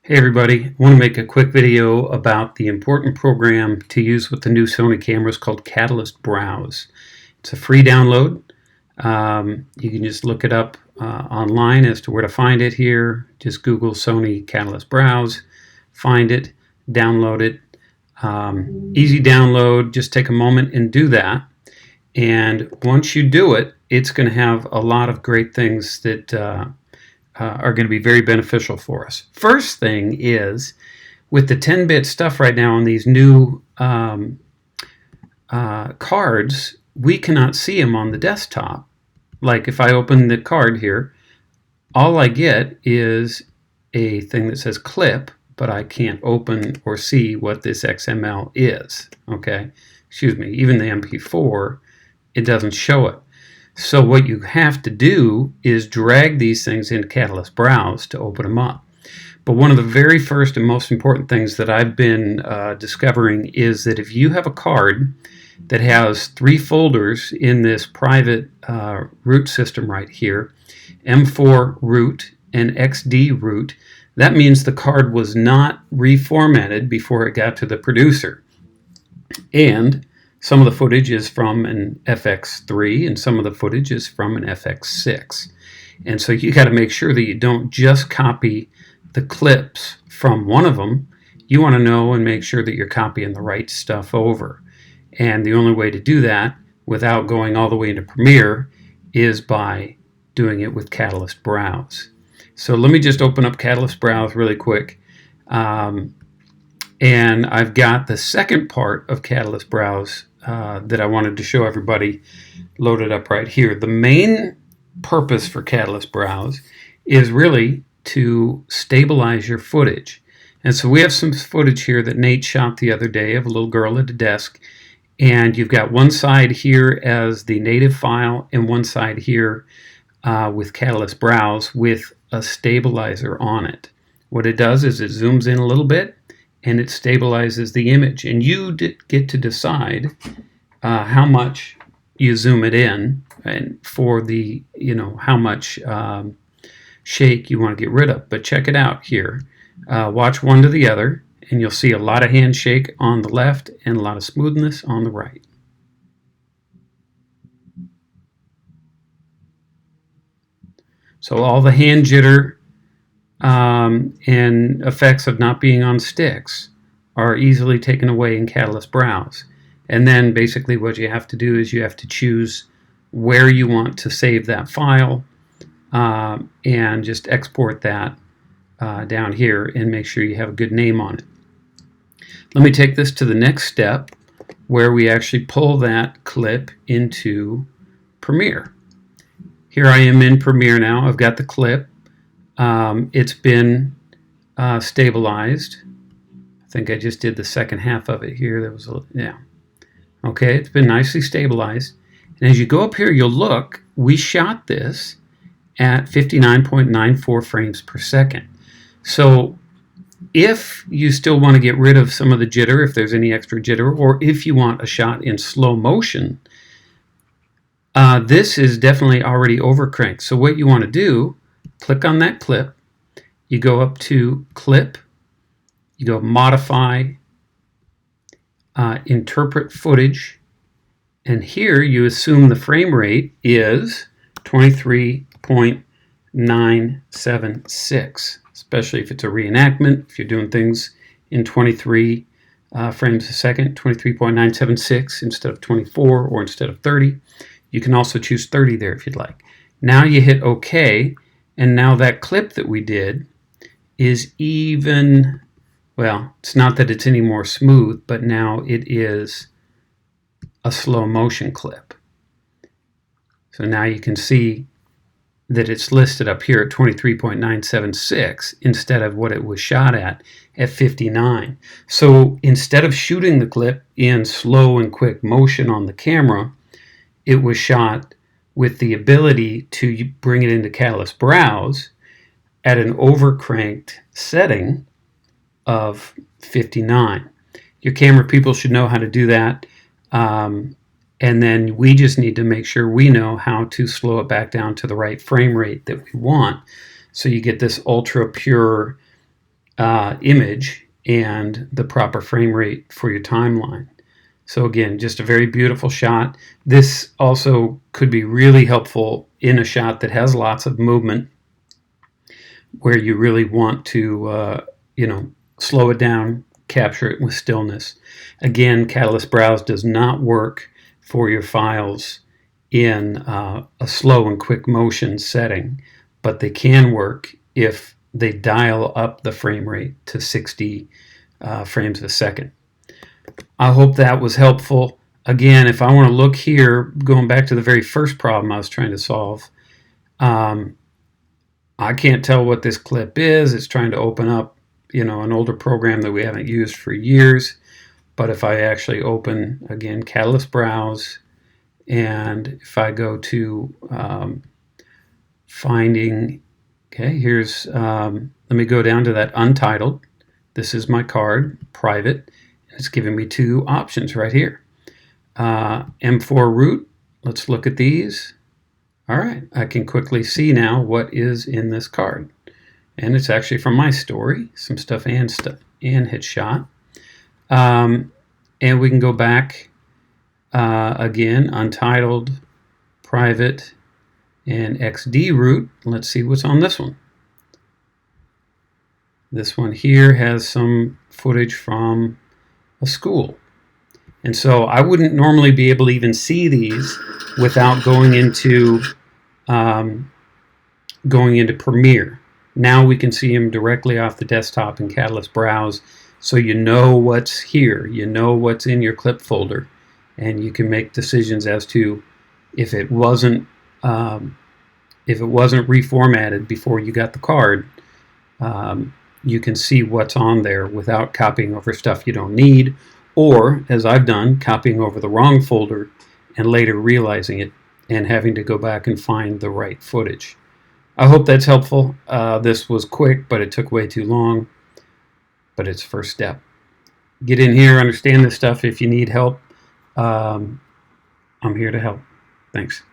Hey everybody, I want to make a quick video about the important program to use with the new Sony cameras called Catalyst Browse. It's a free download. You can just look it up online as to where to find it here. Just Google Sony Catalyst Browse, find it, download it. Easy download, just take a moment and do that. And once you do it, it's going to have a lot of great things that are going to be very beneficial for us. First thing is, with the 10-bit stuff right now on these new cards, we cannot see them on the desktop. Like if I open the card here, all I get is a thing that says clip, but I can't open or see what this XML is. Okay, excuse me, even the MP4, it doesn't show it. So what you have to do is drag these things into Catalyst Browse to open them up. But one of the very first and most important things that I've been discovering is that if you have a card that has 3 folders in this private root system right here, M4 root and XD root, that means the card was not reformatted before it got to the producer. And some of the footage is from an FX3 and some of the footage is from an FX6. And so you got to make sure that you don't just copy the clips from one of them. You want to know and make sure that you're copying the right stuff over. And the only way to do that without going all the way into Premiere is by doing it with Catalyst Browse. So let me just open up Catalyst Browse really quick. And I've got the second part of Catalyst Browse that I wanted to show everybody loaded up right here. The main purpose for Catalyst Browse is really to stabilize your footage. And so we have some footage here that Nate shot the other day of a little girl at a desk. And you've got one side here as the native file and one side here with Catalyst Browse with a stabilizer on it. What it does is it zooms in a little bit and it stabilizes the image, and you get to decide how much you zoom it in and for the how much shake you want to get rid of. But check it out here. Watch one to the other and you'll see a lot of hand shake on the left and a lot of smoothness on the right. So all the hand jitter and effects of not being on sticks are easily taken away in Catalyst Browse. And then basically what you have to do is you have to choose where you want to save that file and just export that down here and make sure you have a good name on it. Let me take this to the next step where we actually pull that clip into Premiere. Here I am in Premiere now. I've got the clip. It's been stabilized. I think I just did the second half of it here. There was a, yeah. Okay, it's been nicely stabilized. And as you go up here, you'll look, we shot this at 59.94 frames per second. So if you still want to get rid of some of the jitter, if there's any extra jitter, or if you want a shot in slow motion, this is definitely already overcranked. So what you want to do, click on that clip, you go up to Clip, you go Modify, Interpret Footage, and here you assume the frame rate is 23.976, especially if it's a reenactment. If you're doing things in 23 frames a second, 23.976 instead of 24 or instead of 30. You can also choose 30 there if you'd like. Now you hit OK, and now that clip that we did is even, well, it's not that it's any more smooth, but now it is a slow motion clip. So now you can see that it's listed up here at 23.976 instead of what it was shot at 59. So instead of shooting the clip in slow and quick motion on the camera, it was shot with the ability to bring it into Catalyst Browse at an overcranked setting of 59. Your camera people should know how to do that. And then we just need to make sure we know how to slow it back down to the right frame rate that we want. So you get this ultra pure image and the proper frame rate for your timeline. So again, just a very beautiful shot. This also could be really helpful in a shot that has lots of movement, where you really want to, slow it down, capture it with stillness. Again, Catalyst Browse does not work for your files in a slow and quick motion setting, but they can work if they dial up the frame rate to 60 frames a second. I hope that was helpful. Again, if I want to look here, going back to the very first problem I was trying to solve, I can't tell what this clip is. It's trying to open up, an older program that we haven't used for years. But if I actually open, again, Catalyst Browse, and if I go to finding, okay, here's, let me go down to that untitled. This is my card, private. It's giving me two options right here. M4 root, let's look at these. All right, I can quickly see now what is in this card. And it's actually from my story, some stuff and hit shot. And we can go back again, untitled, private, and XD root. Let's see what's on this one. This one here has some footage from a school. And so I wouldn't normally be able to even see these without going into Premiere. Now we can see them directly off the desktop in Catalyst Browse, so you know what's here, you know what's in your clip folder, and you can make decisions as to if it wasn't reformatted before you got the card. You can see what's on there without copying over stuff you don't need, or, as I've done, copying over the wrong folder and later realizing it and having to go back and find the right footage. I hope that's helpful. This was quick, but it took way too long, but it's first step. Get in here, understand this stuff. If you need help, I'm here to help. Thanks.